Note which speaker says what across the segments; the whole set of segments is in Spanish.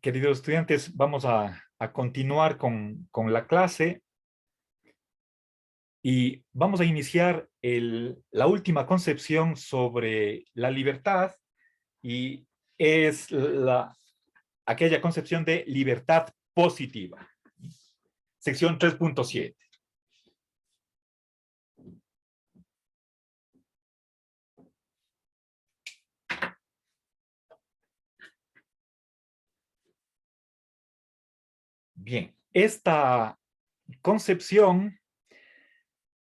Speaker 1: Queridos estudiantes, vamos a continuar con la clase y vamos a iniciar la última concepción sobre la libertad y es aquella concepción de libertad positiva. Sección 3.7. Bien, esta concepción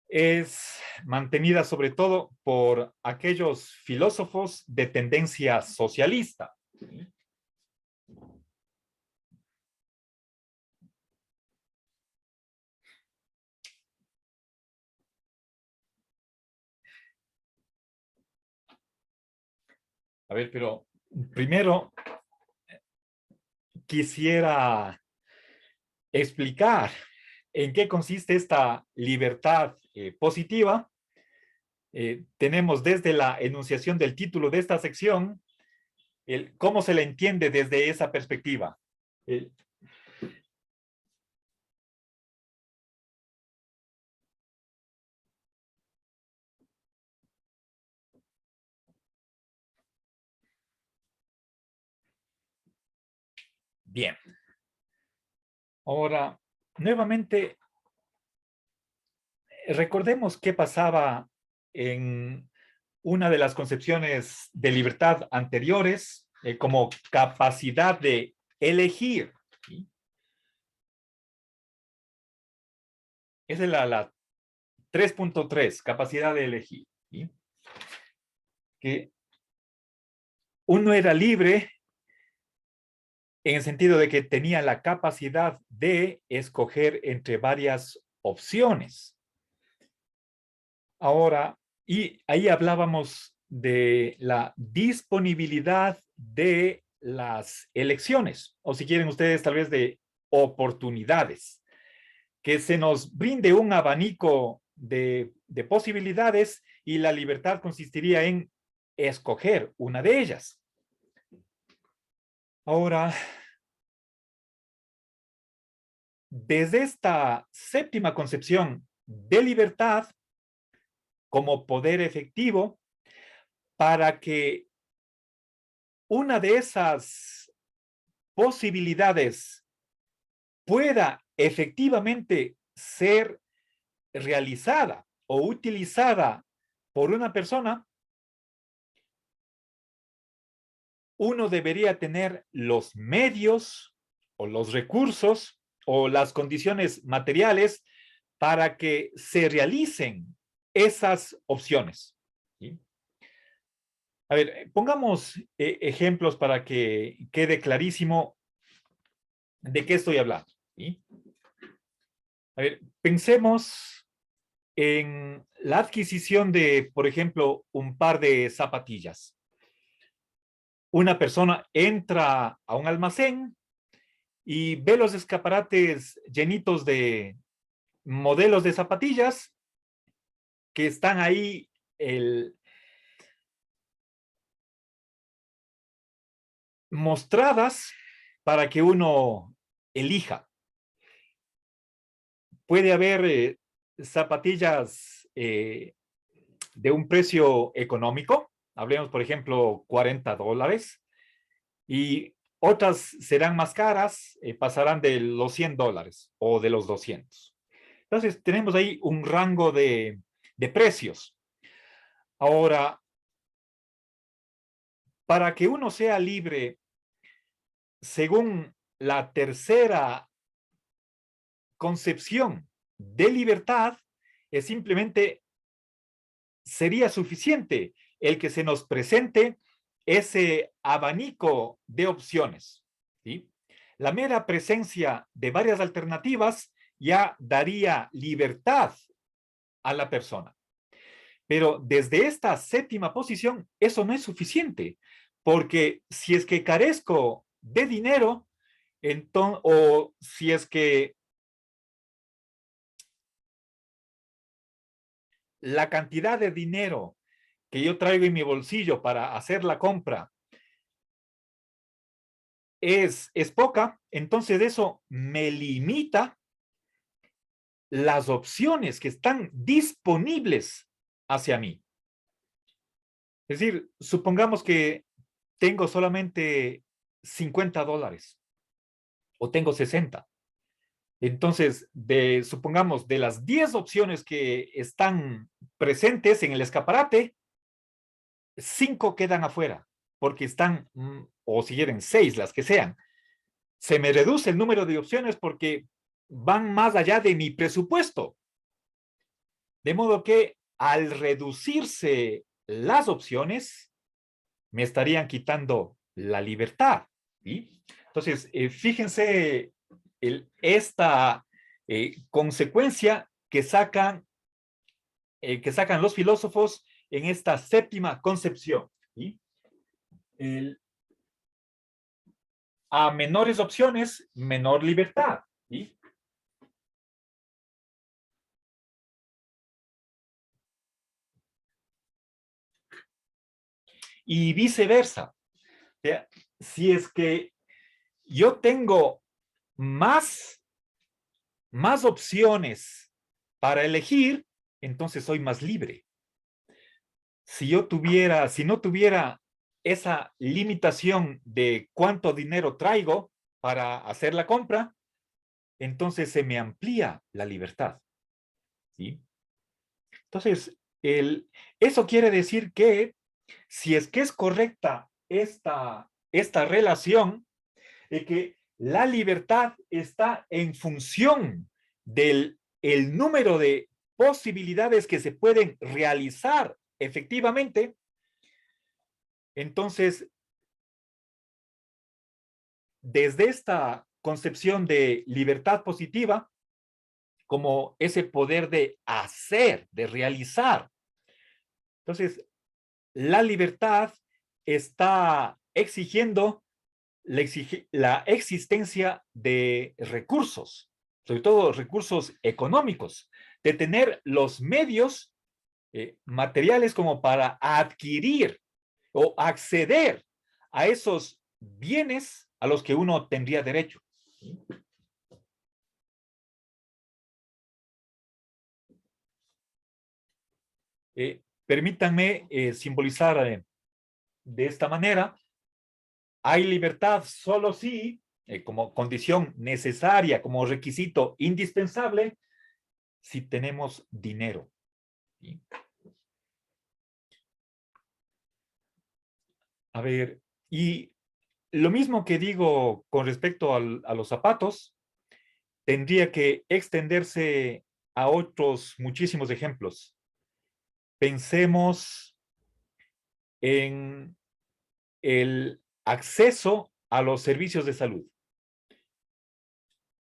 Speaker 1: es mantenida sobre todo por aquellos filósofos de tendencia socialista. A ver, pero primero quisiera explicar en qué consiste esta libertad positiva. Tenemos desde la enunciación del título de esta sección, cómo se le entiende desde esa perspectiva. Bien. Ahora, nuevamente, recordemos qué pasaba en una de las concepciones de libertad anteriores, como capacidad de elegir. ¿Sí? Esa es la 3.3, capacidad de elegir. ¿Sí? Que uno era libre en el sentido de que tenía la capacidad de escoger entre varias opciones. Ahora, y ahí hablábamos de la disponibilidad de las elecciones, o si quieren ustedes tal vez de oportunidades, que se nos brinde un abanico de posibilidades y la libertad consistiría en escoger una de ellas. Ahora, desde esta séptima concepción de libertad como poder efectivo, para que una de esas posibilidades pueda efectivamente ser realizada o utilizada por una persona, uno debería tener los medios o los recursos o las condiciones materiales para que se realicen esas opciones. ¿Sí? A ver, pongamos ejemplos para que quede clarísimo de qué estoy hablando. ¿Sí? A ver, pensemos en la adquisición de, por ejemplo, un par de zapatillas. Una persona entra a un almacén y ve los escaparates llenitos de modelos de zapatillas que están ahí mostradas para que uno elija. Puede haber zapatillas de un precio económico, hablemos por ejemplo $40, y otras serán más caras, pasarán de los $100 o de los 200. Entonces tenemos ahí un rango de precios. Ahora, para que uno sea libre, según la tercera concepción de libertad, es simplemente sería suficiente el que se nos presente ese abanico de opciones. ¿Sí? La mera presencia de varias alternativas ya daría libertad a la persona. Pero desde esta séptima posición, eso no es suficiente, porque si es que carezco de dinero, entonces, o si es que la cantidad de dinero que yo traigo en mi bolsillo para hacer la compra es poca, entonces eso me limita las opciones que están disponibles hacia mí. Es decir, supongamos que tengo solamente $50 o tengo 60. Entonces, supongamos, de las 10 opciones que están presentes en el escaparate, 5 quedan afuera, porque están, o si quieren, 6, las que sean. Se me reduce el número de opciones porque van más allá de mi presupuesto. De modo que al reducirse las opciones, me estarían quitando la libertad. ¿Sí? Entonces, fíjense esta consecuencia que sacan los filósofos en esta séptima concepción. ¿Sí? A menores opciones, menor libertad. ¿Sí? Y viceversa. Si es que yo tengo más opciones para elegir, entonces soy más libre. Si no tuviera esa limitación de cuánto dinero traigo para hacer la compra, entonces se me amplía la libertad. ¿Sí? Entonces, eso quiere decir que si es que es correcta esta relación, de que la libertad está en función del el número de posibilidades que se pueden realizar efectivamente, entonces, desde esta concepción de libertad positiva, como ese poder de hacer, de realizar, entonces, la libertad está exigiendo la existencia de recursos, sobre todo recursos económicos, de tener los medios materiales como para adquirir o acceder a esos bienes a los que uno tendría derecho. Permítanme simbolizar de esta manera. Hay libertad solo si, como condición necesaria, como requisito indispensable, si tenemos dinero. ¿Sí? A ver, y lo mismo que digo con respecto a los zapatos, tendría que extenderse a otros muchísimos ejemplos. Pensemos en el acceso a los servicios de salud.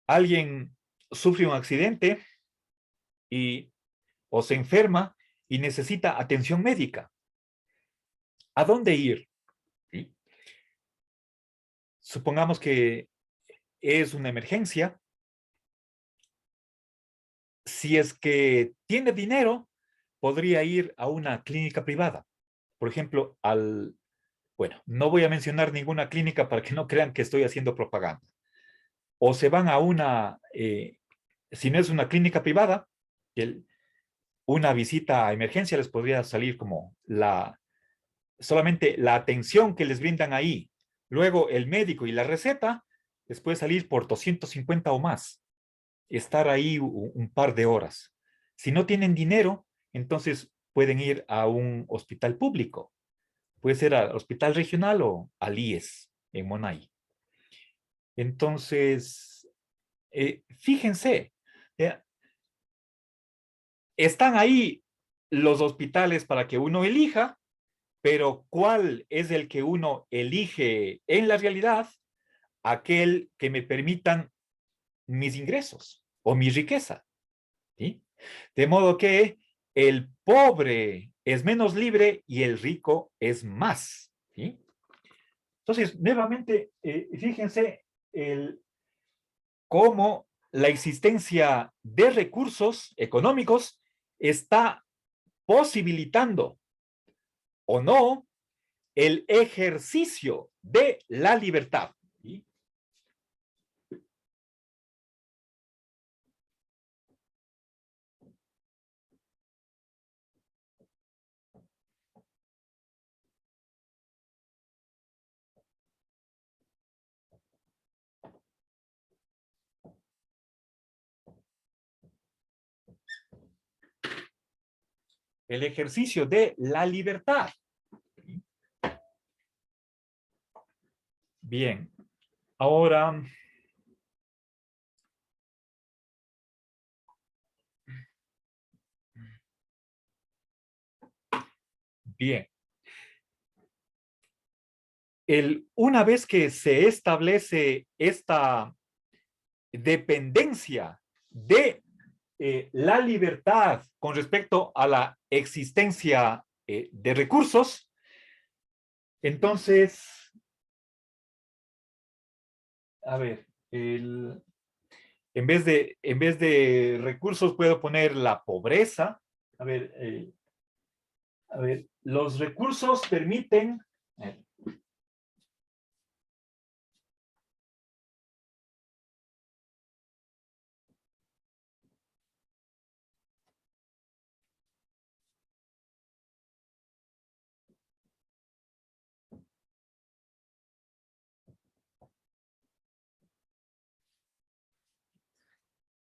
Speaker 1: Alguien sufre un accidente y, o se enferma y necesita atención médica. ¿A dónde ir? ¿Sí? Supongamos que es una emergencia. Si es que tiene dinero, podría ir a una clínica privada. Por ejemplo, bueno, no voy a mencionar ninguna clínica para que no crean que estoy haciendo propaganda. O se van a si no es una clínica privada, una visita a emergencia les podría salir como solamente la atención que les brindan ahí. Luego el médico y la receta les puede salir por 250 o más. Estar ahí un par de horas. Si no tienen dinero, entonces pueden ir a un hospital público. Puede ser al hospital regional o al IES en Monay. Entonces, fíjense, están ahí los hospitales para que uno elija, pero ¿cuál es el que uno elige en la realidad? Aquel que me permitan mis ingresos o mi riqueza. ¿Sí? De modo que el pobre es menos libre y el rico es más. ¿Sí? Entonces, nuevamente, fíjense cómo la existencia de recursos económicos está posibilitando o no el ejercicio de la libertad. ¿Sí? el ejercicio de la libertad. Bien, ahora, bien, una vez que se establece esta dependencia de la libertad con respecto a la existencia de recursos, entonces, a ver, en vez de recursos puedo poner la pobreza. A ver, los recursos permiten, eh,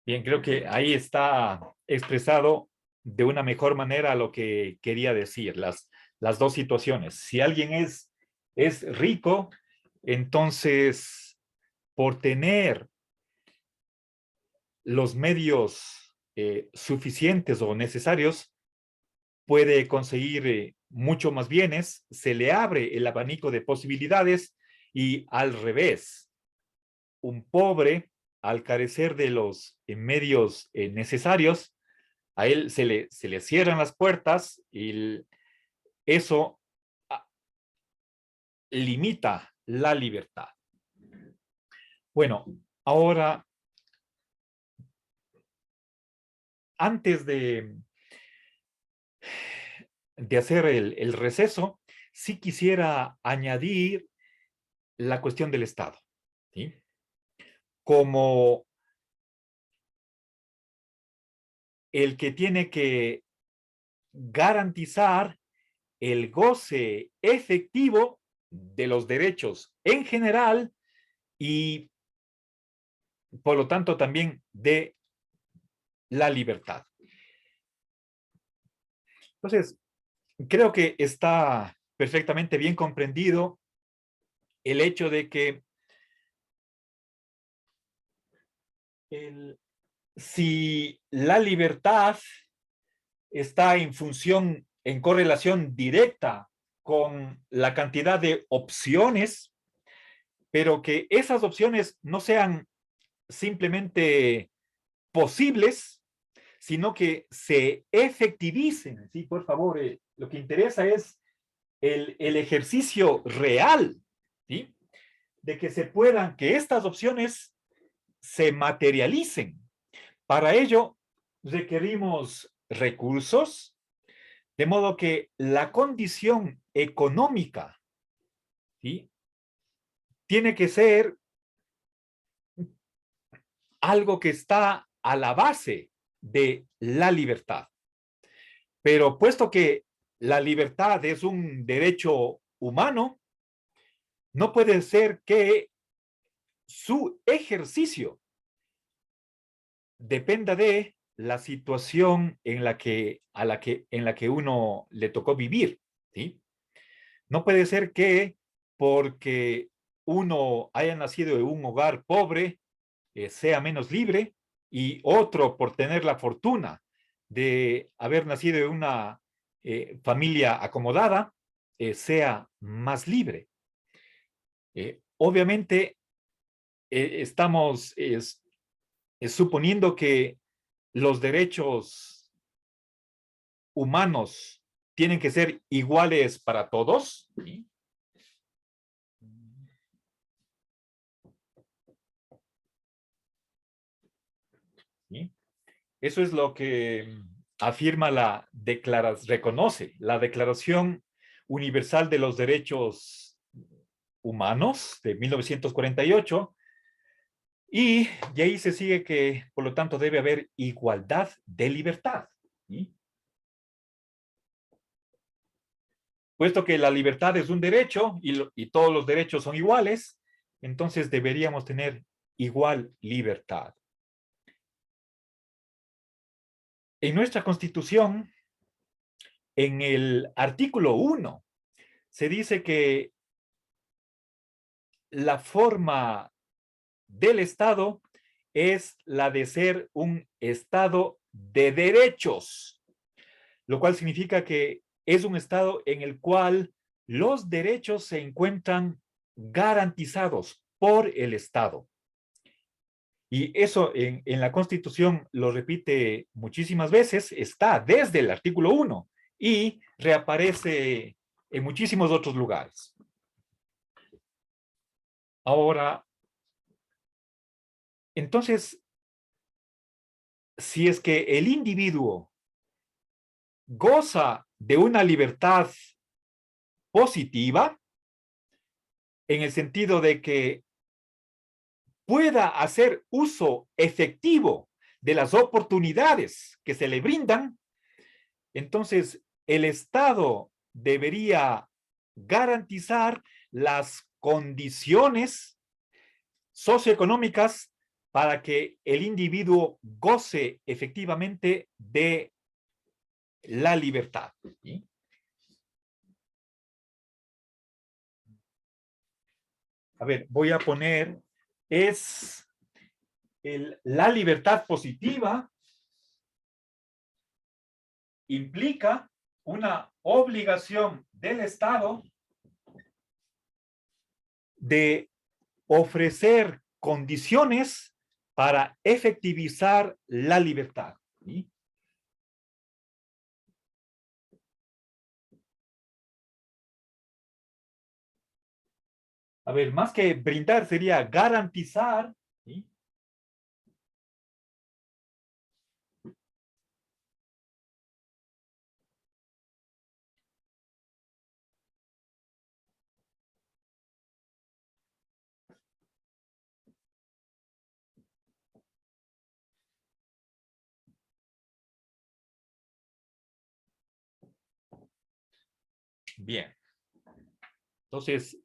Speaker 1: bien, creo que ahí está expresado de una mejor manera lo que quería decir, las dos situaciones. Si alguien es rico, entonces, por tener los medios suficientes o necesarios, puede conseguir mucho más bienes, se le abre el abanico de posibilidades y al revés, un pobre, al carecer de los medios necesarios, a él se le cierran las puertas y eso limita la libertad. Bueno, ahora, antes de hacer el receso, sí quisiera añadir la cuestión del Estado, ¿sí? Como el que tiene que garantizar el goce efectivo de los derechos en general y, por lo tanto, también de la libertad. Entonces, creo que está perfectamente bien comprendido el hecho de que si la libertad está en función, en correlación directa con la cantidad de opciones, pero que esas opciones no sean simplemente posibles, sino que se efectivicen. Sí, por favor, lo que interesa es el ejercicio real, ¿sí? De que se puedan, que estas opciones se materialicen. Para ello, requerimos recursos, de modo que la condición económica, ¿sí? Tiene que ser algo que está a la base de la libertad. Pero puesto que la libertad es un derecho humano, no puede ser que su ejercicio dependa de la situación en la que uno le tocó vivir, ¿sí? No puede ser que porque uno haya nacido en un hogar pobre, sea menos libre, y otro por tener la fortuna de haber nacido en una familia acomodada, sea más libre. Obviamente, estamos suponiendo que los derechos humanos tienen que ser iguales para todos, ¿sí? ¿Sí? Eso es lo que afirma reconoce la Declaración Universal de los Derechos Humanos de 1948, y de ahí se sigue que, por lo tanto, debe haber igualdad de libertad, ¿sí? Puesto que la libertad es un derecho y todos los derechos son iguales, entonces deberíamos tener igual libertad. En nuestra Constitución En el artículo 1 se dice que la forma del Estado es la de ser un Estado de derechos, lo cual significa que es un Estado en el cual los derechos se encuentran garantizados por el Estado. Y eso en la Constitución lo repite muchísimas veces, está desde el artículo 1 y reaparece en muchísimos otros lugares. Ahora, entonces, si es que el individuo goza de una libertad positiva, en el sentido de que pueda hacer uso efectivo de las oportunidades que se le brindan, entonces el Estado debería garantizar las condiciones socioeconómicas para que el individuo goce efectivamente de la libertad. ¿Sí? A ver, voy a poner, es la libertad positiva implica una obligación del Estado de ofrecer condiciones para efectivizar la libertad. ¿Sí? A ver, más que brindar sería garantizar. ¿Sí? Bien. Entonces,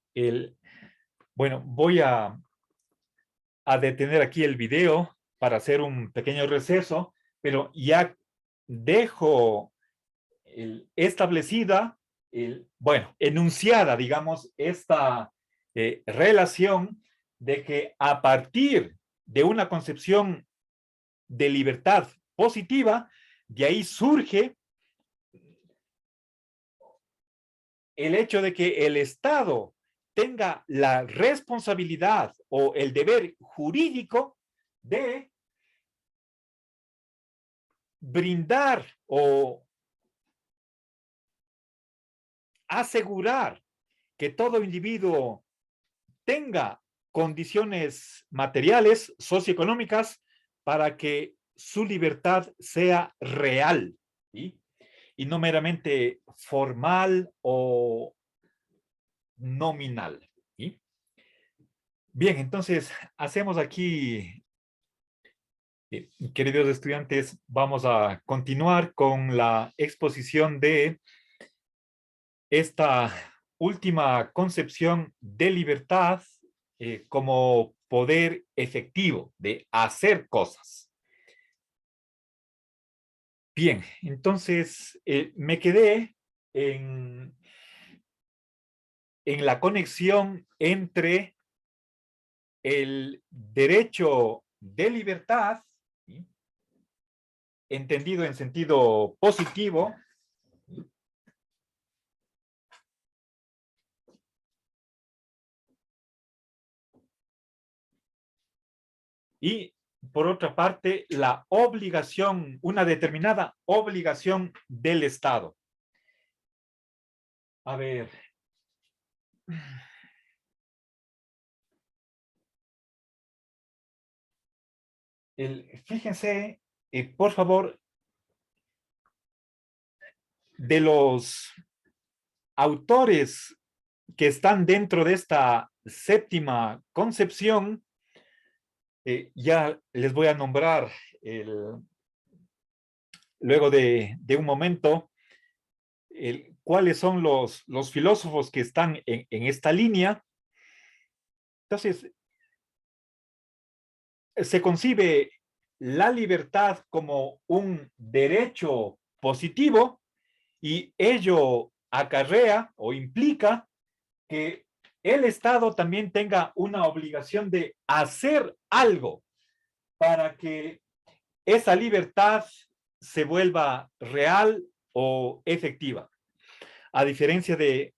Speaker 1: bueno, voy a detener aquí el video para hacer un pequeño receso, pero ya dejo establecida, bueno, enunciada, digamos, esta relación de que a partir de una concepción de libertad positiva, de ahí surge el hecho de que el Estado tenga la responsabilidad o el deber jurídico de brindar o asegurar que todo individuo tenga condiciones materiales, socioeconómicas, para que su libertad sea real, ¿sí? Y no meramente formal o nominal. ¿Sí? Bien, entonces hacemos aquí, queridos estudiantes, vamos a continuar con la exposición de esta última concepción de libertad como poder efectivo de hacer cosas. Bien, entonces me quedé en, en la conexión entre el derecho de libertad, ¿sí? Entendido en sentido positivo, y por otra parte, la obligación, una determinada obligación del Estado. A ver. Fíjense, por favor, de los autores que están dentro de esta séptima concepción, ya les voy a nombrar luego de un momento cuáles son los filósofos que están en esta línea. Entonces, se concibe la libertad como un derecho positivo y ello acarrea o implica que el Estado también tenga una obligación de hacer algo para que esa libertad se vuelva real o efectiva. A diferencia de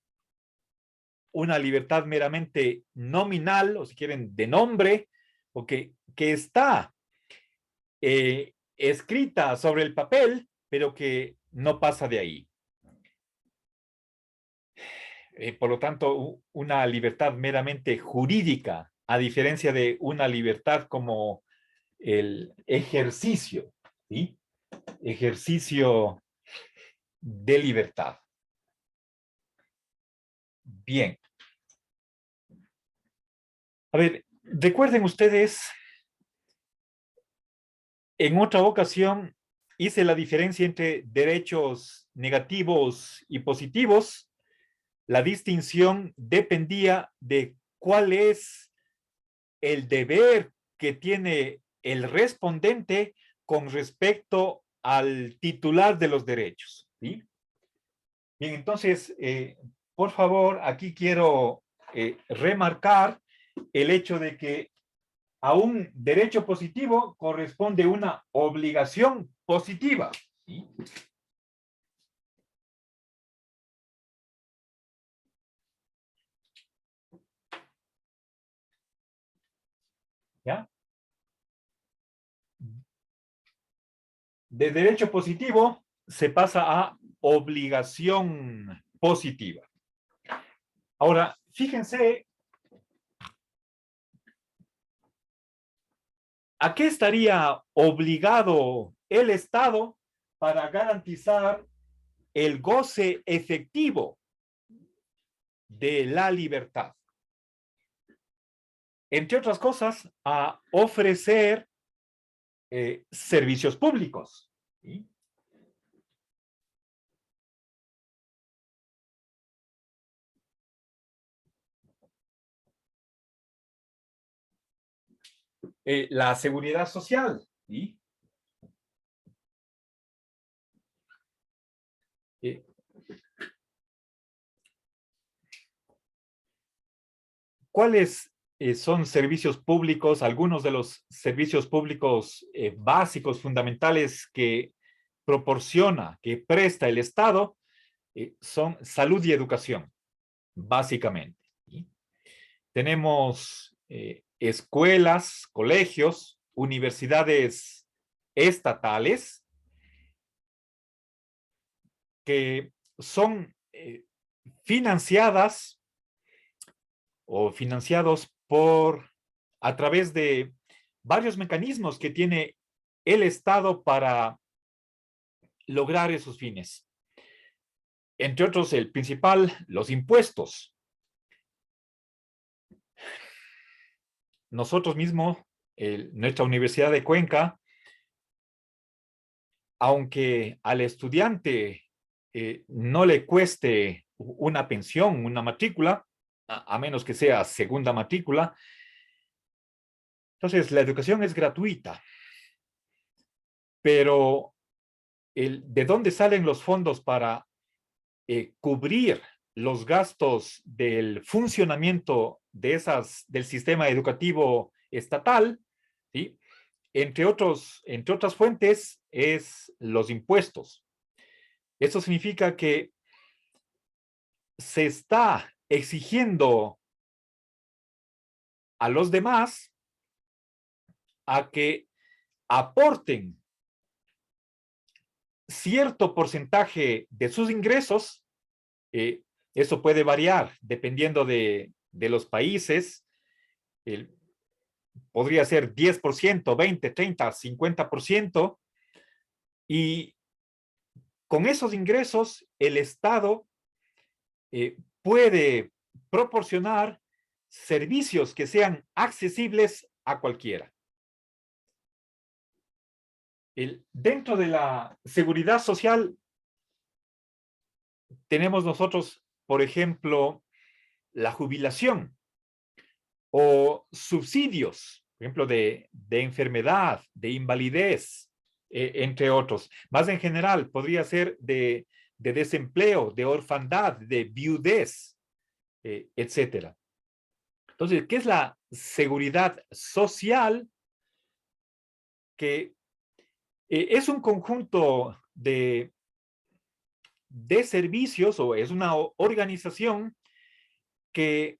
Speaker 1: una libertad meramente nominal, o si quieren, de nombre, o que está escrita sobre el papel, pero que no pasa de ahí. Por lo tanto, una libertad meramente jurídica, a diferencia de una libertad como el ejercicio, ¿sí? Ejercicio de libertad. Bien. A ver, recuerden ustedes, en otra ocasión hice la diferencia entre derechos negativos y positivos. La distinción dependía de cuál es el deber que tiene el respondente con respecto al titular de los derechos, ¿sí? Bien, entonces, por favor, aquí quiero remarcar el hecho de que a un derecho positivo corresponde una obligación positiva, ¿sí? ¿Ya? De derecho positivo se pasa a obligación positiva. Ahora, fíjense, ¿a qué estaría obligado el Estado para garantizar el goce efectivo de la libertad? Entre otras cosas, a ofrecer servicios públicos, ¿sí? La seguridad social, ¿sí? Eh, ¿Cuáles son servicios públicos? Algunos de los servicios públicos básicos, fundamentales que proporciona, que presta el Estado, son salud y educación, básicamente, ¿sí? Tenemos escuelas, colegios, universidades estatales que son financiadas o financiados a través de varios mecanismos que tiene el Estado para lograr esos fines. Entre otros, el principal, los impuestos. Nosotros mismos, nuestra Universidad de Cuenca, aunque al estudiante no le cueste una pensión, una matrícula, a menos que sea segunda matrícula, entonces la educación es gratuita, pero ¿de dónde salen los fondos para cubrir los gastos del funcionamiento del sistema educativo estatal? ¿Sí? Entre otras fuentes, es los impuestos. Eso significa que se está exigiendo a los demás a que aporten cierto porcentaje de sus ingresos. Eso puede variar dependiendo de los países. Podría ser 10%, 20, 30, 50%. Y con esos ingresos, el Estado puede proporcionar servicios que sean accesibles a cualquiera. Dentro de la seguridad social tenemos nosotros, por ejemplo, la jubilación o subsidios, por ejemplo, de enfermedad, de invalidez, entre otros. Más en general, podría ser de de desempleo, de orfandad, de viudez, etcétera. Entonces, ¿qué es la seguridad social? Que es un conjunto de servicios o es una organización que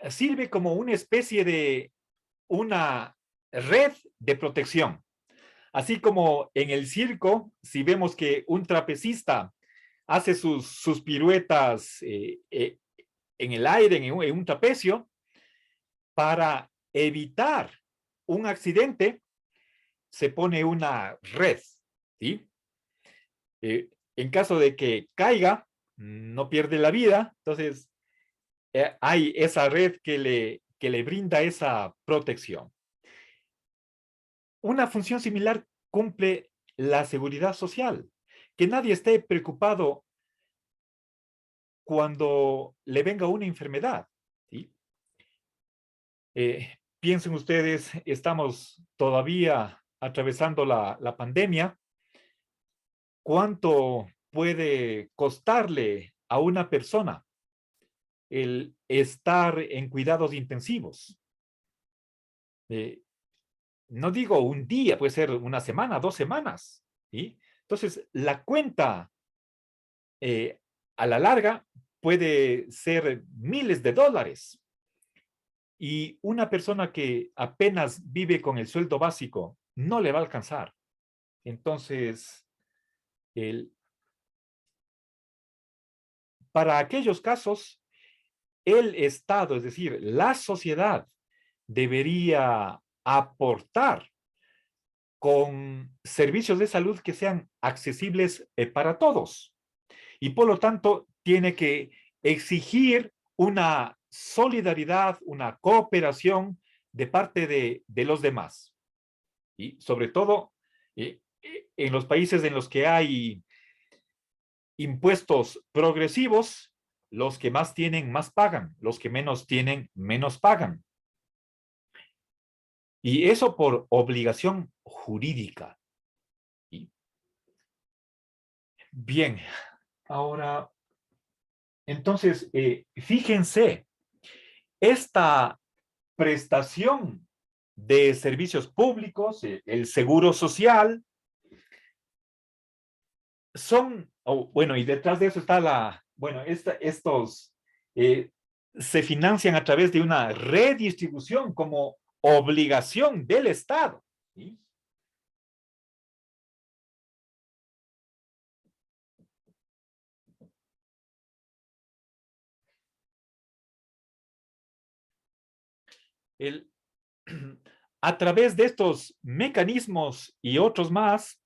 Speaker 1: sirve como una especie de una red de protección. Así como en el circo, si vemos que un trapecista hace sus piruetas en el aire, en un trapecio, para evitar un accidente, se pone una red, ¿sí? En caso de que caiga, no pierde la vida, entonces hay esa red que le brinda esa protección. Una función similar cumple la seguridad social, que nadie esté preocupado cuando le venga una enfermedad, ¿sí? Piensen ustedes, estamos todavía atravesando la pandemia. ¿Cuánto puede costarle a una persona el estar en cuidados intensivos? No digo un día, puede ser una semana, 2 semanas, ¿sí? Entonces, la cuenta a la larga puede ser miles de dólares. Y una persona que apenas vive con el sueldo básico no le va a alcanzar. Entonces, el, para aquellos casos, el Estado, es decir, la sociedad, debería aportar con servicios de salud que sean accesibles para todos. Y por lo tanto, tiene que exigir una solidaridad, una cooperación de parte de los demás. Y sobre todo, en los países en los que hay impuestos progresivos, los que más tienen, más pagan. Los que menos tienen, menos pagan. Y eso por obligación jurídica. Bien, ahora, entonces, fíjense, esta prestación de servicios públicos, el seguro social, son, bueno, y detrás de eso está bueno, estos se financian a través de una redistribución como obligación del Estado. ¿Sí? El, a través de estos mecanismos y otros más,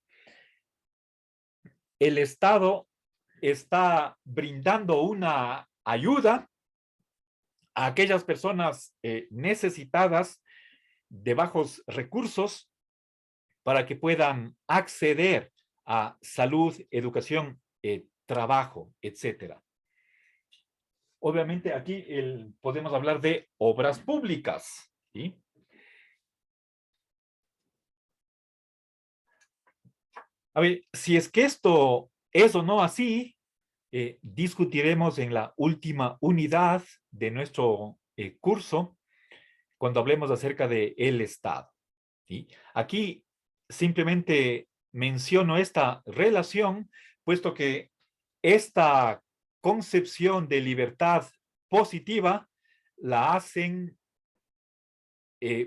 Speaker 1: el Estado está brindando una ayuda a aquellas personas necesitadas de bajos recursos para que puedan acceder a salud, educación, trabajo, etcétera. Obviamente aquí podemos hablar de obras públicas, ¿sí? A ver, si es que esto es o no así, discutiremos en la última unidad de nuestro curso cuando hablemos acerca de el Estado. ¿Sí? Aquí simplemente menciono esta relación, puesto que esta concepción de libertad positiva la hacen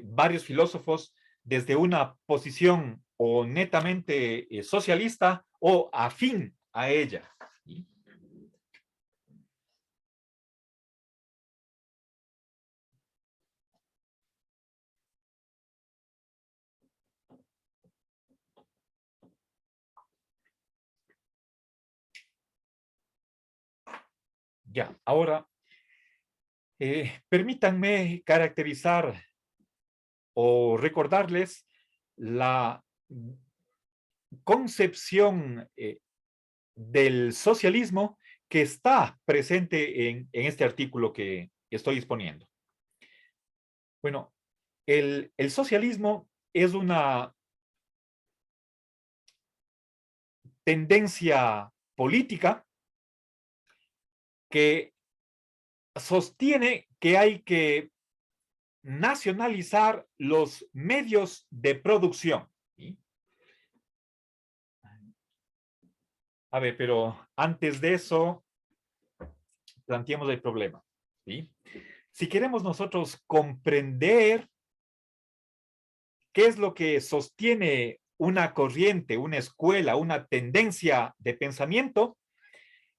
Speaker 1: varios filósofos desde una posición o netamente socialista o afín a ella. ¿Sí? Ya, ahora permítanme caracterizar o recordarles la concepción del socialismo que está presente en este artículo que estoy exponiendo. Bueno, el socialismo es una tendencia política que sostiene que hay que nacionalizar los medios de producción. ¿Sí? A ver, pero antes de eso, planteemos el problema. ¿Sí? Si queremos nosotros comprender qué es lo que sostiene una corriente, una escuela, una tendencia de pensamiento,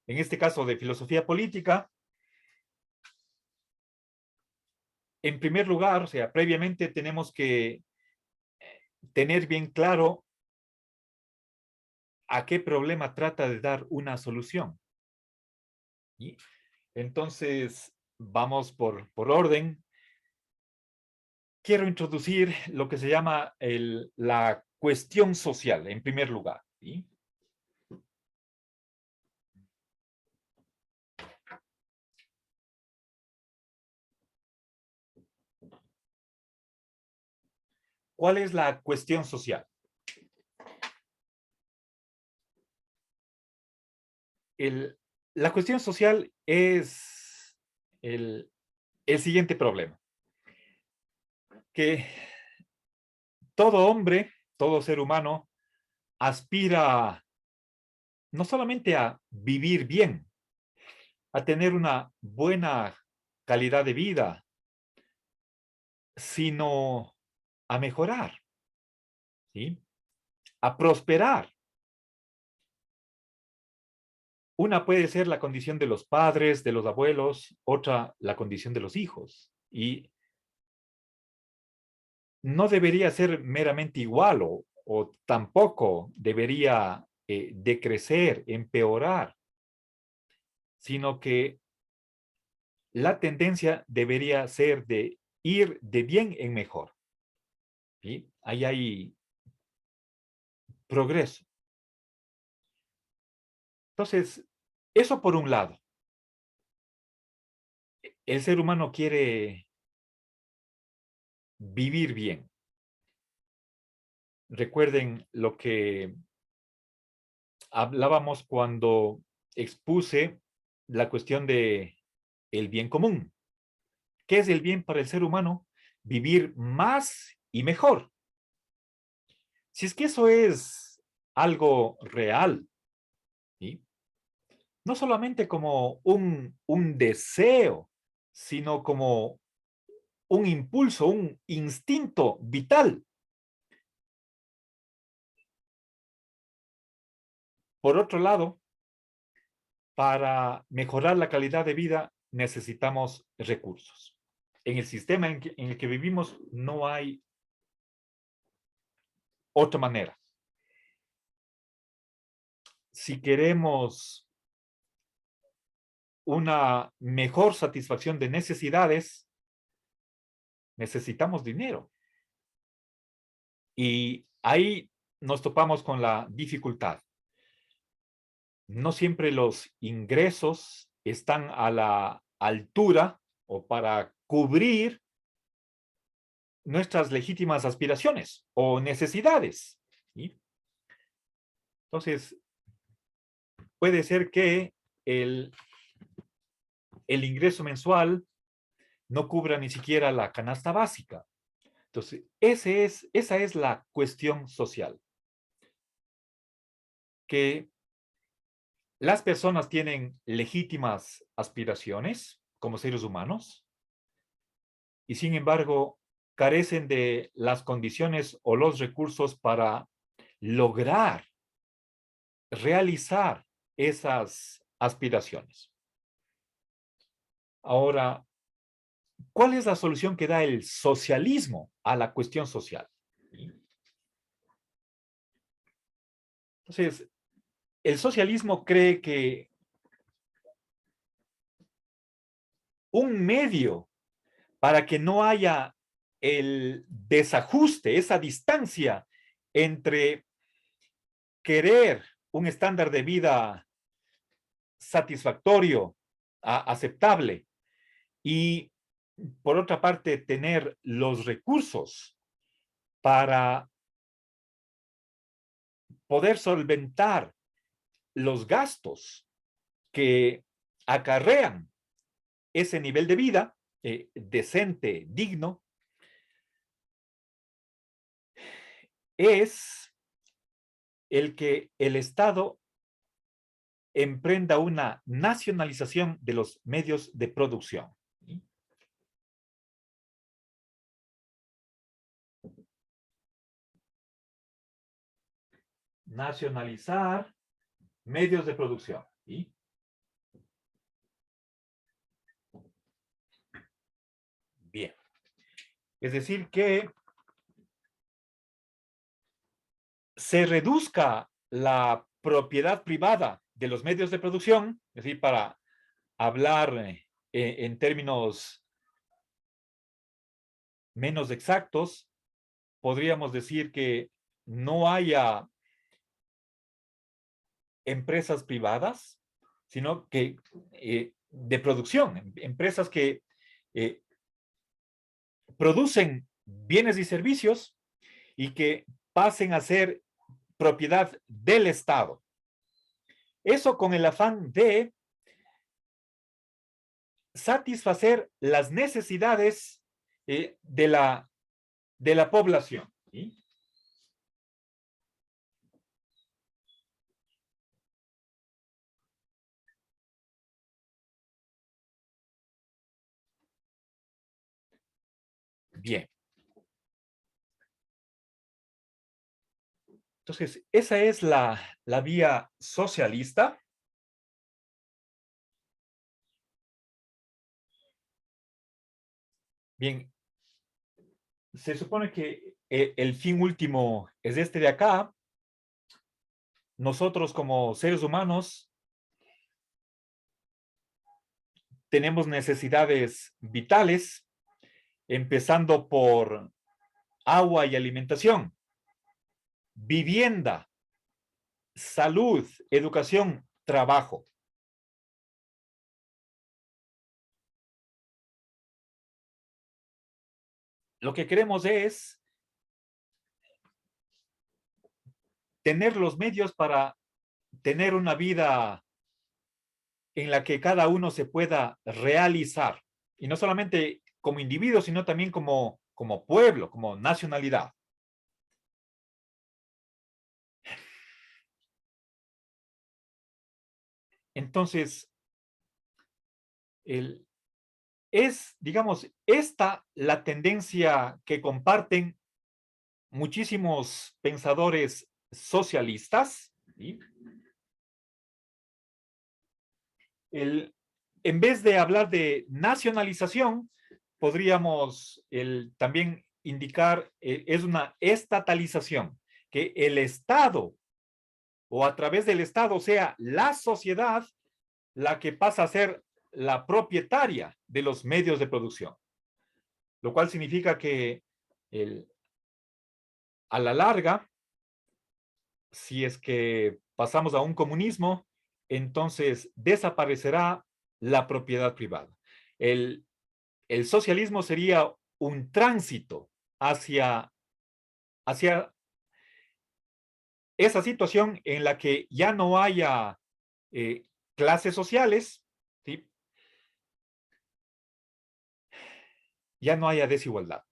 Speaker 1: en este caso de filosofía política, en primer lugar, o sea, previamente tenemos que tener bien claro a qué problema trata de dar una solución. ¿Sí? Entonces, vamos por orden. Quiero introducir lo que se llama la cuestión social, en primer lugar. ¿Sí? ¿Cuál es la cuestión social? La cuestión social es el siguiente problema, que todo hombre, todo ser humano aspira no solamente a vivir bien, a tener una buena calidad de vida, sino a mejorar, ¿sí? A prosperar. Una puede ser la condición de los padres, de los abuelos, otra la condición de los hijos. Y no debería ser meramente igual o tampoco debería decrecer, empeorar, sino que la tendencia debería ser de ir de bien en mejor. ¿Sí? Ahí hay progreso. Entonces, eso por un lado. El ser humano quiere vivir bien. Recuerden lo que hablábamos cuando expuse la cuestión de el bien común. ¿Qué es el bien para el ser humano? Vivir más y mejor. Si es que eso es algo real, ¿sí? No solamente como un deseo, sino como un impulso, un instinto vital. Por otro lado, para mejorar la calidad de vida necesitamos recursos. En el sistema en el que vivimos no hay otra manera. Si queremos una mejor satisfacción de necesidades, necesitamos dinero. Y ahí nos topamos con la dificultad. No siempre los ingresos están a la altura o para cubrir nuestras legítimas aspiraciones o necesidades. ¿Sí? Entonces, puede ser que el, el ingreso mensual no cubra ni siquiera la canasta básica. Entonces, esa es la cuestión social. Que las personas tienen legítimas aspiraciones como seres humanos y sin embargo carecen de las condiciones o los recursos para lograr realizar esas aspiraciones. Ahora, ¿cuál es la solución que da el socialismo a la cuestión social? Entonces, el socialismo cree que un medio para que no haya el desajuste, esa distancia entre querer un estándar de vida satisfactorio, aceptable, y por otra parte tener los recursos para poder solventar los gastos que acarrean ese nivel de vida decente, digno, es el que el Estado emprenda una nacionalización de los medios de producción. ¿Sí? Nacionalizar medios de producción. ¿Sí? Bien. Es decir, que se reduzca la propiedad privada de los medios de producción, es decir, para hablar en términos menos exactos, podríamos decir que no haya empresas privadas, sino que de producción, empresas que eh, producen bienes y servicios y que pasen a ser propiedad del Estado. Eso con el afán de satisfacer las necesidades de la población. ¿Sí? Bien. Entonces, esa es la vía socialista. Bien, se supone que el fin último es este de acá. Nosotros como seres humanos tenemos necesidades vitales, empezando por agua y alimentación, vivienda, salud, educación, trabajo. Lo que queremos es tener los medios para tener una vida en la que cada uno se pueda realizar. Y no solamente como individuo, sino también como pueblo, como nacionalidad. Entonces, digamos, esta la tendencia que comparten muchísimos pensadores socialistas. ¿Sí? En vez de hablar de nacionalización, podríamos también indicar, es una estatalización, que el Estado o a través del Estado sea la sociedad la que pasa a ser la propietaria de los medios de producción, lo cual significa que a la larga, si es que pasamos a un comunismo, entonces desaparecerá la propiedad privada. El, el socialismo sería un tránsito hacia esa situación en la que ya no haya clases sociales, ¿sí? Ya no haya desigualdad.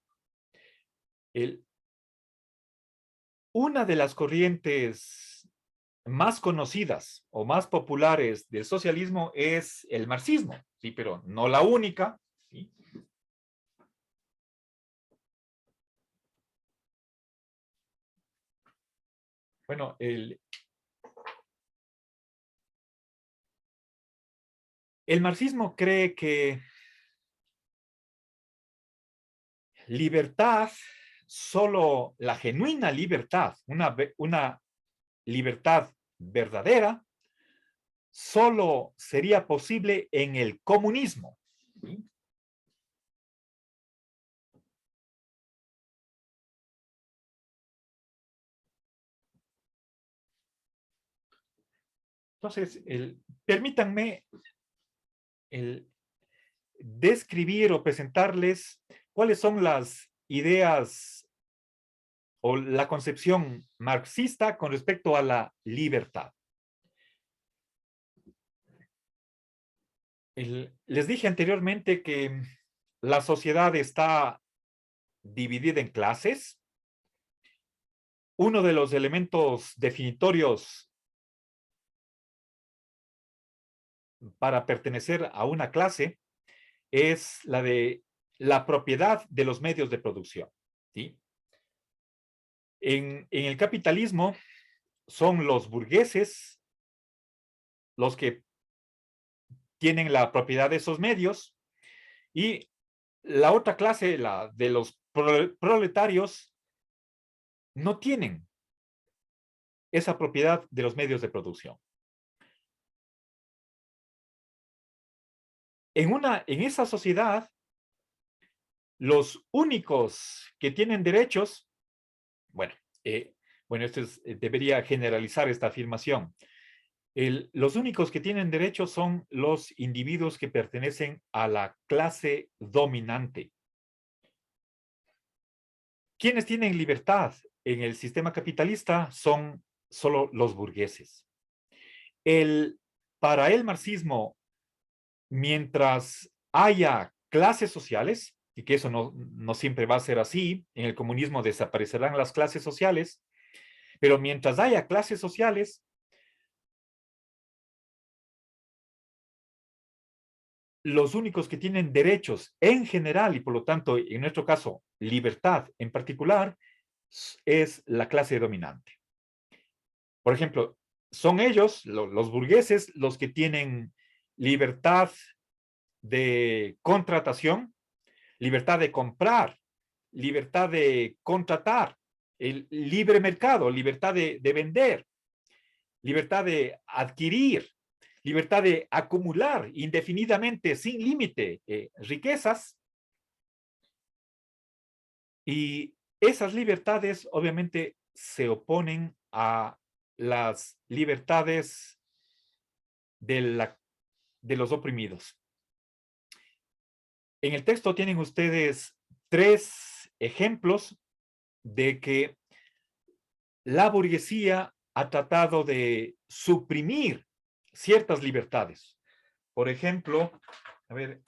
Speaker 1: Una de las corrientes más conocidas o más populares del socialismo es el marxismo, ¿sí? Pero no la única. ¿Sí? Bueno, el marxismo cree que libertad, solo la genuina libertad, una libertad verdadera, solo sería posible en el comunismo. ¿Sí? Entonces, permítanme describir o presentarles cuáles son las ideas o la concepción marxista con respecto a la libertad. Les dije anteriormente que la sociedad está dividida en clases. Uno de los elementos definitorios para pertenecer a una clase es la de la propiedad de los medios de producción, ¿sí? En el capitalismo son los burgueses los que tienen la propiedad de esos medios y la otra clase, la de los proletarios, no tienen esa propiedad de los medios de producción. En esa sociedad, los únicos que tienen derechos, bueno, esto debería generalizar esta afirmación. Los únicos que tienen derechos son los individuos que pertenecen a la clase dominante. Quienes tienen libertad en el sistema capitalista son solo los burgueses. Para el marxismo, mientras haya clases sociales, y que eso no siempre va a ser así, en el comunismo desaparecerán las clases sociales, pero mientras haya clases sociales, los únicos que tienen derechos en general y por lo tanto, en nuestro caso, libertad en particular, es la clase dominante. Por ejemplo, son ellos, los burgueses, los que tienen libertad de contratación, libertad de comprar, libertad de contratar, el libre mercado, libertad de vender, libertad de adquirir, libertad de acumular indefinidamente, sin límite, riquezas. Y esas libertades obviamente se oponen a las libertades de los oprimidos. En el texto tienen ustedes 3 ejemplos de que la burguesía ha tratado de suprimir ciertas libertades. Por ejemplo, a ver,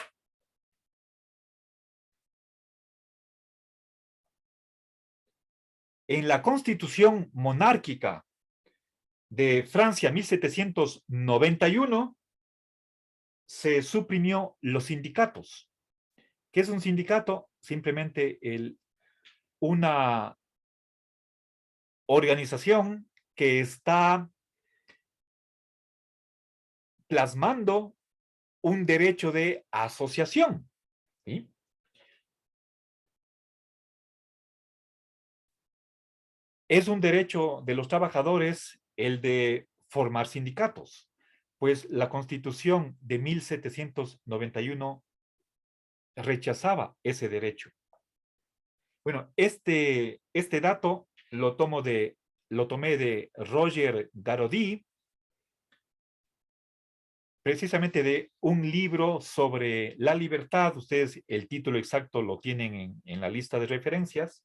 Speaker 1: en la Constitución monárquica de Francia 1791 se suprimió los sindicatos. ¿Qué es un sindicato? Simplemente una organización que está plasmando un derecho de asociación, ¿sí? Es un derecho de los trabajadores el de formar sindicatos, pues la Constitución de 1791 rechazaba ese derecho. Bueno, este dato lo tomé de Roger Garaudy, precisamente de un libro sobre la libertad. Ustedes el título exacto lo tienen en la lista de referencias.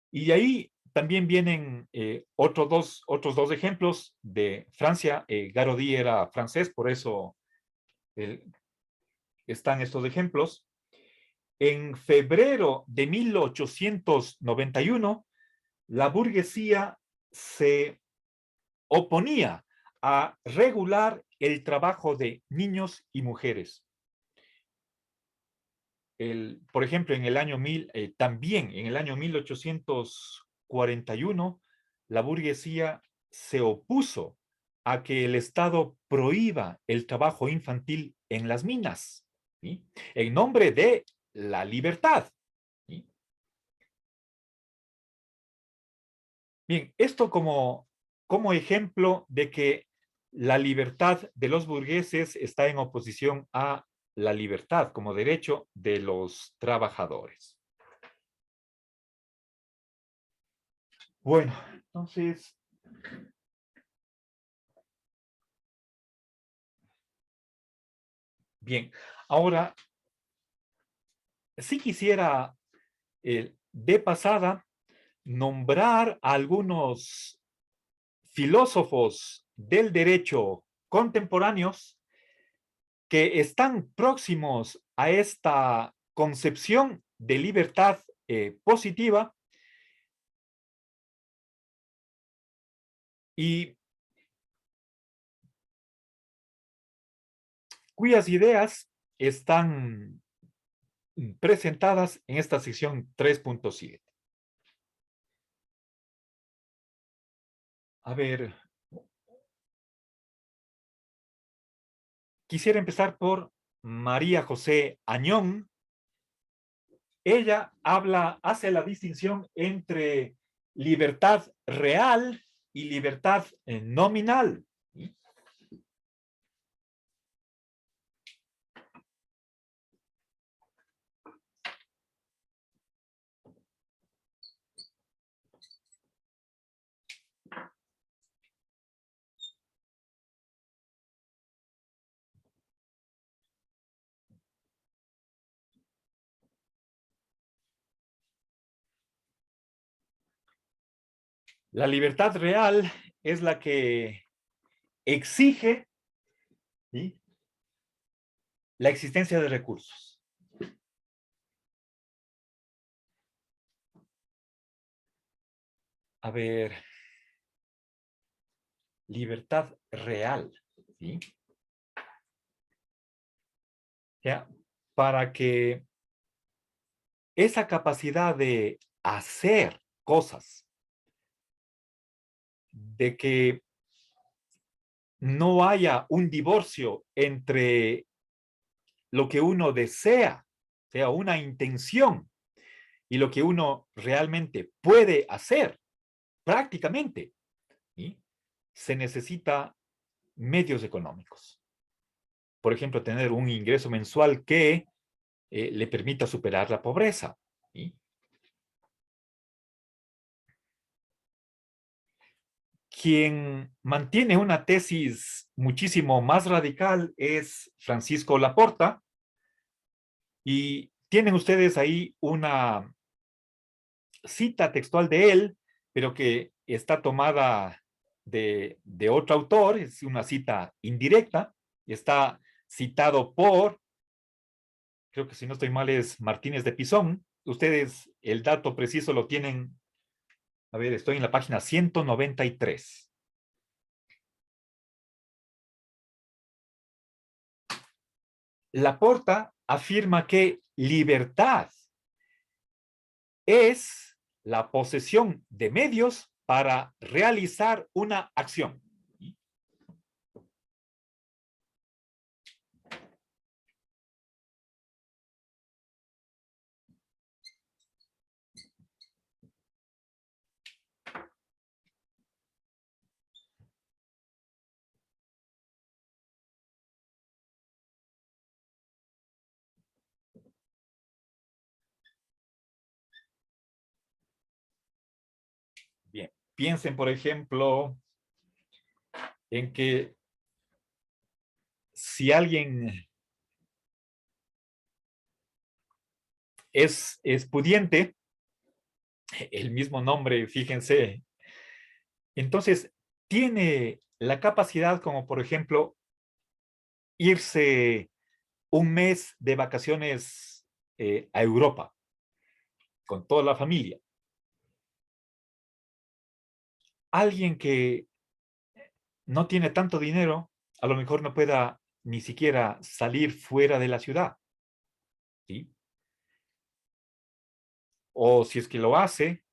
Speaker 1: Y ahí también vienen otros dos ejemplos de Francia. Garaudy era francés, por eso están estos ejemplos. En febrero de 1891, la burguesía se oponía a regular el trabajo de niños y mujeres. Por ejemplo, también en el año 1841, la burguesía se opuso a que el Estado prohíba el trabajo infantil en las minas, ¿sí? En nombre de la libertad, ¿sí? Bien, esto como ejemplo de que la libertad de los burgueses está en oposición a la libertad como derecho de los trabajadores. Bueno, entonces, bien, ahora sí quisiera de pasada nombrar a algunos filósofos del derecho contemporáneos que están próximos a esta concepción de libertad positiva y cuyas ideas están presentadas en esta sección 3.7. A ver, quisiera empezar por María José Añón. Ella hace la distinción entre libertad real y libertad nominal. La libertad real es la que exige, ¿sí?, la existencia de recursos. A ver, libertad real, ¿sí? Ya, para que esa capacidad de hacer cosas, de que no haya un divorcio entre lo que uno desea, o sea, una intención, y lo que uno realmente puede hacer prácticamente, ¿sí?, se necesita medios económicos. Por ejemplo, tener un ingreso mensual que le permita superar la pobreza, ¿sí? Quien mantiene una tesis muchísimo más radical es Francisco Laporta, y tienen ustedes ahí una cita textual de él, pero que está tomada de otro autor, es una cita indirecta, está citado por, creo que si no estoy mal es Martínez de Pisón. Ustedes el dato preciso lo tienen, a ver, estoy en la página 193. Laporta afirma que libertad es la posesión de medios para realizar una acción. Bien, piensen, por ejemplo, en que si alguien es pudiente, el mismo nombre, fíjense, entonces tiene la capacidad, como por ejemplo, irse un mes de vacaciones a Europa con toda la familia. Alguien que no tiene tanto dinero, a lo mejor no pueda ni siquiera salir fuera de la ciudad, ¿sí? O si es que lo hace,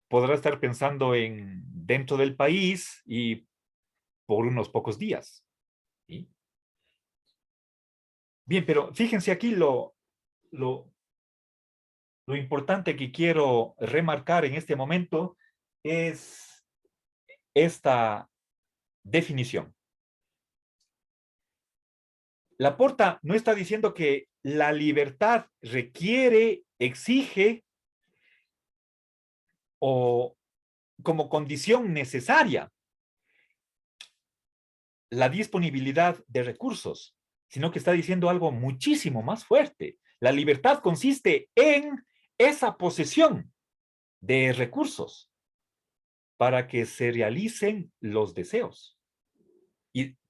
Speaker 1: podrá estar pensando en dentro del país y por unos pocos días, ¿sí? Bien, pero fíjense aquí lo, lo importante que quiero remarcar en este momento es esta definición. Laporta no está diciendo que la libertad requiere, exige o como condición necesaria la disponibilidad de recursos, sino que está diciendo algo muchísimo más fuerte. La libertad consiste en esa posesión de recursos para que se realicen los deseos,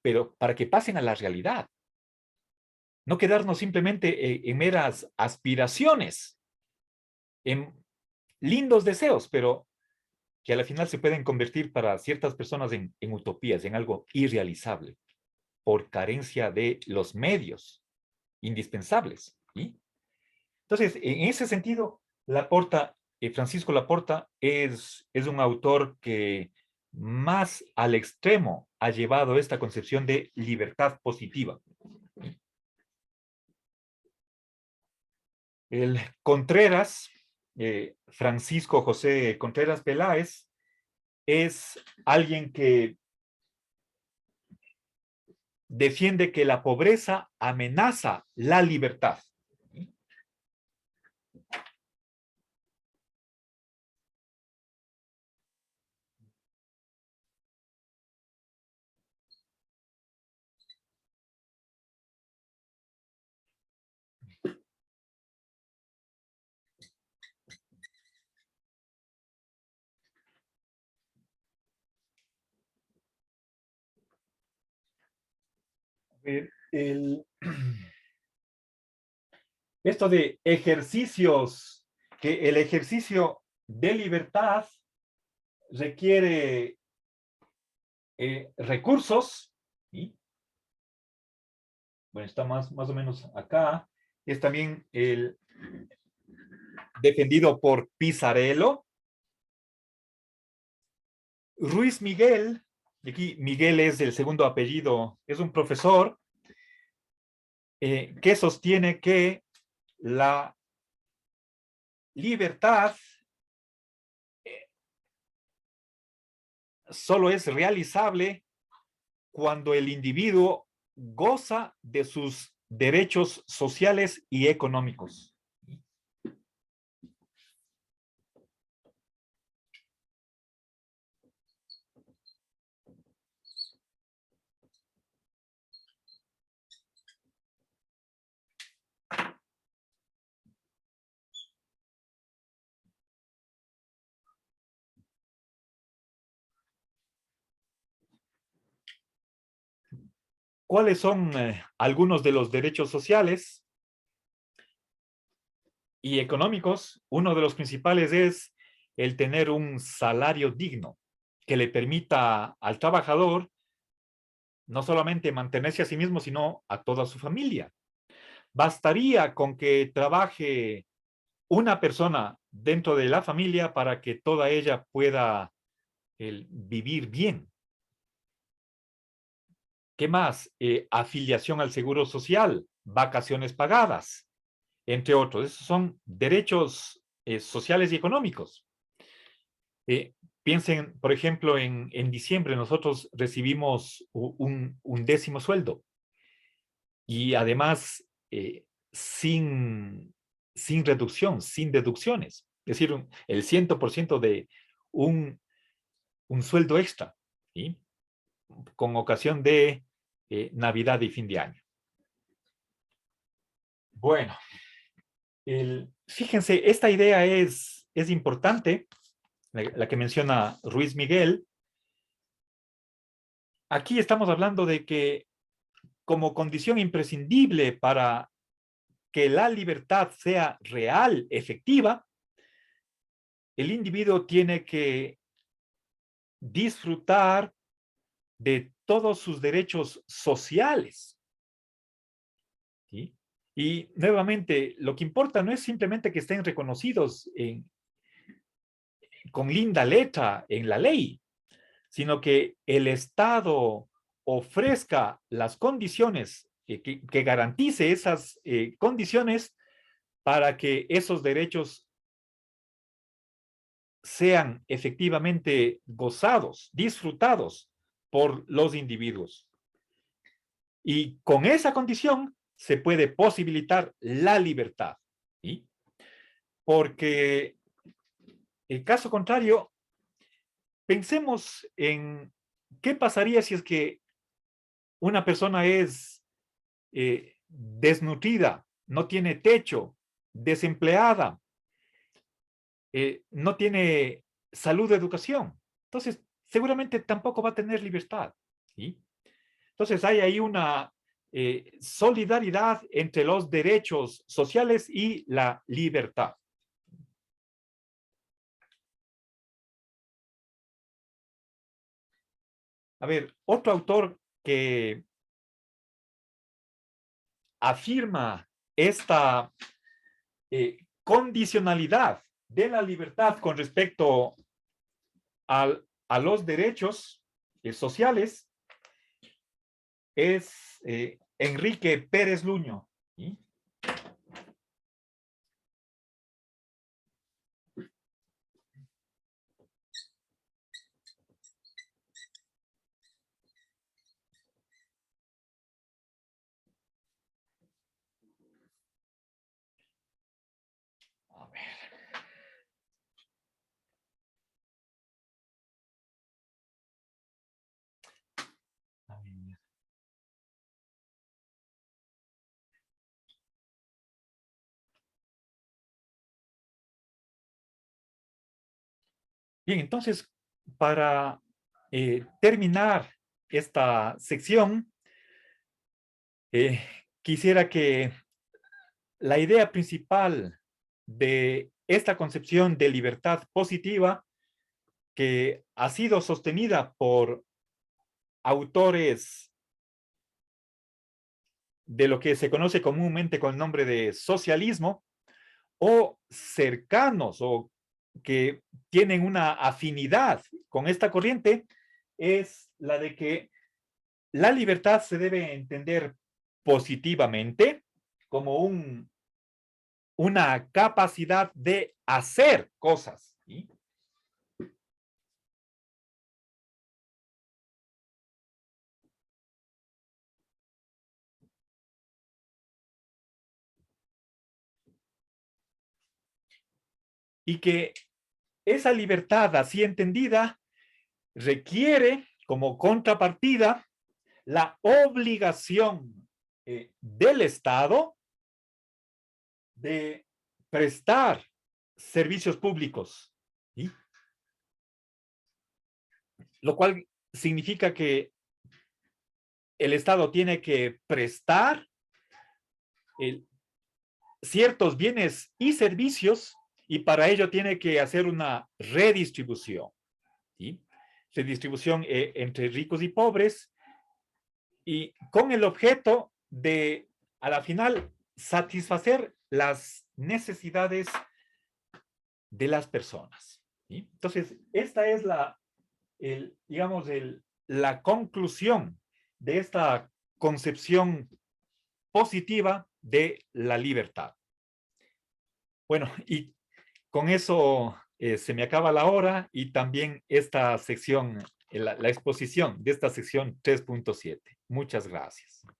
Speaker 1: pero para que pasen a la realidad. No quedarnos simplemente en meras aspiraciones, en lindos deseos, pero que a la final se pueden convertir para ciertas personas en utopías, en algo irrealizable, por carencia de los medios indispensables. ¿Sí? Entonces, en ese sentido, Laporta, Francisco Laporta es un autor que más al extremo ha llevado esta concepción de libertad positiva. El Contreras, Francisco José Contreras Peláez, es alguien que defiende que la pobreza amenaza la libertad. El, esto de ejercicios, que el ejercicio de libertad requiere recursos, ¿sí? Bueno, está más o menos acá, es también el defendido por Pizarello. Ruiz Miguel, aquí Miguel es el segundo apellido, es un profesor que sostiene que la libertad solo es realizable cuando el individuo goza de sus derechos sociales y económicos. ¿Cuáles son algunos de los derechos sociales y económicos? Uno de los principales es el tener un salario digno que le permita al trabajador no solamente mantenerse a sí mismo, sino a toda su familia. Bastaría con que trabaje una persona dentro de la familia para que toda ella pueda vivir bien. ¿Qué más? Afiliación al seguro social, vacaciones pagadas, entre otros. Esos son derechos sociales y económicos. Eh, Piensen, por ejemplo, en diciembre nosotros recibimos un décimo sueldo y además sin, sin reducción, sin deducciones. Es decir, el 100% de un, un sueldo extra, ¿sí? Con ocasión de Navidad y fin de año. Bueno, fíjense, esta idea es importante, la que menciona Ruiz Miguel. Aquí estamos hablando de que como condición imprescindible para que la libertad sea real, efectiva, el individuo tiene que disfrutar de todos sus derechos sociales. ¿Sí? Y nuevamente, lo que importa no es simplemente que estén reconocidos con linda letra en la ley, sino que el Estado ofrezca las condiciones que garantice esas condiciones para que esos derechos sean efectivamente gozados, disfrutados por los individuos. Y con esa condición se puede posibilitar la libertad. ¿Sí? Porque en caso contrario, pensemos en qué pasaría si es que una persona es desnutrida, no tiene techo, desempleada, no tiene salud, educación. Entonces, seguramente tampoco va a tener libertad. ¿Sí? Entonces, hay ahí una solidaridad entre los derechos sociales y la libertad. A ver, otro autor que afirma esta condicionalidad de la libertad con respecto a los derechos sociales es Enrique Pérez Luño. ¿Sí? A ver. A ver. Bien, entonces, para terminar esta sección, eh, quisiera que la idea principal de esta concepción de libertad positiva, que ha sido sostenida por autores de lo que se conoce comúnmente con el nombre de socialismo, o cercanos o que tienen una afinidad con esta corriente, es la de que la libertad se debe entender positivamente como una capacidad de hacer cosas. ¿Sí? Y que esa libertad así entendida requiere como contrapartida la obligación del Estado de prestar servicios públicos, ¿sí? Lo cual significa que el Estado tiene que prestar ciertos bienes y servicios y para ello tiene que hacer una redistribución, ¿sí? Redistribución entre ricos y pobres y con el objeto de, a la final, satisfacer las necesidades de las personas, ¿sí? Entonces, esta es digamos, la conclusión de esta concepción positiva de la libertad. Bueno, y con eso se me acaba la hora y también esta sección, la exposición de esta sección 3.7. Muchas gracias.